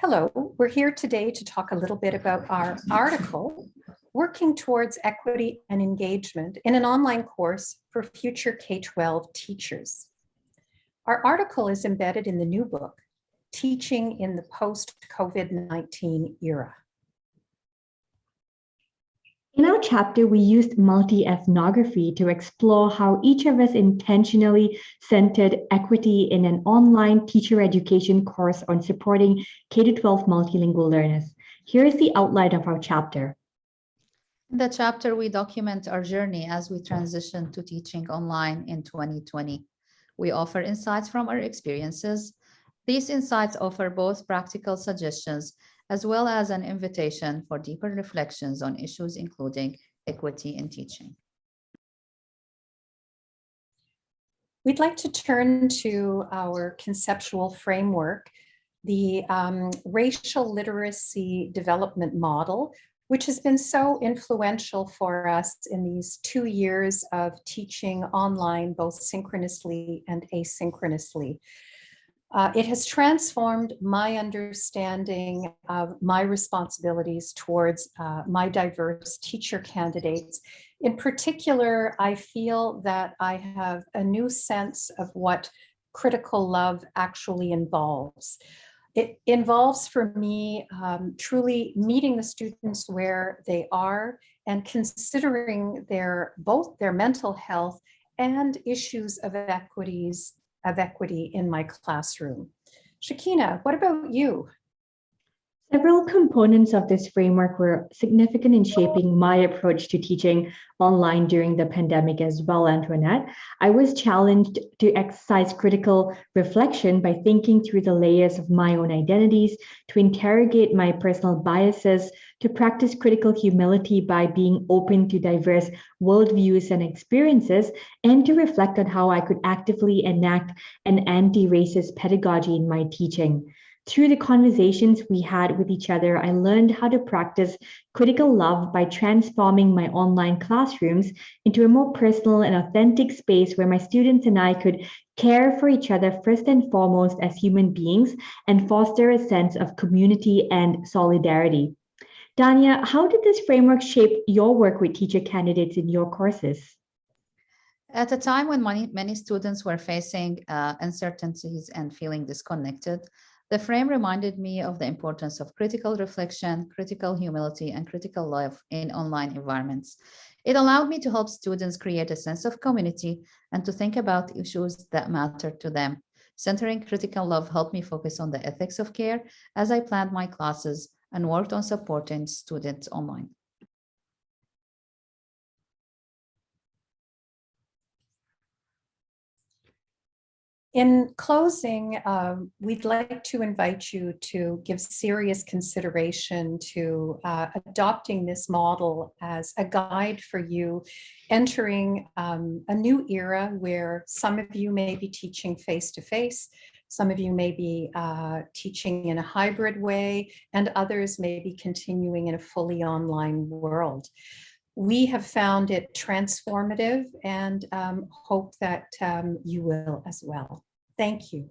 Hello, we're here today to talk a little bit about our article, Working Towards Equity and Engagement in an Online Course for Future K-12 Teachers. Our article is embedded in the new book, Teaching in the Post-COVID-19 Era. In our chapter, we used multi-ethnography to explore how each of us intentionally centered equity in an online teacher education course on supporting K-12 multilingual learners. Here is the outline of our chapter. In the chapter, we document our journey as we transition to teaching online in 2020. We offer insights from our experiences. These insights offer both practical suggestions as well as an invitation for deeper reflections on issues including equity in teaching. We'd like to turn to our conceptual framework, the racial literacy development model, which has been so influential for us in these 2 years of teaching online, both synchronously and asynchronously. It has transformed my understanding of my responsibilities towards my diverse teacher candidates. In particular, I feel that I have a new sense of what critical love actually involves. It involves for me truly meeting the students where they are and considering both their mental health and issues of equity in my classroom. Shakina, what about you? Several components of this framework were significant in shaping my approach to teaching online during the pandemic as well, Antoinette. I was challenged to exercise critical reflection by thinking through the layers of my own identities, to interrogate my personal biases, to practice critical humility by being open to diverse worldviews and experiences, and to reflect on how I could actively enact an anti-racist pedagogy in my teaching. Through the conversations we had with each other, I learned how to practice critical love by transforming my online classrooms into a more personal and authentic space where my students and I could care for each other first and foremost as human beings and foster a sense of community and solidarity. Dania, how did this framework shape your work with teacher candidates in your courses? At a time when many students were facing uncertainties and feeling disconnected, the frame reminded me of the importance of critical reflection, critical humility, and critical love in online environments. It allowed me to help students create a sense of community and to think about issues that matter to them. Centering critical love helped me focus on the ethics of care as I planned my classes and worked on supporting students online. In closing, we'd like to invite you to give serious consideration to adopting this model as a guide for you entering a new era where some of you may be teaching face-to-face, some of you may be teaching in a hybrid way, and others may be continuing in a fully online world. We have found it transformative and hope that you will as well. Thank you.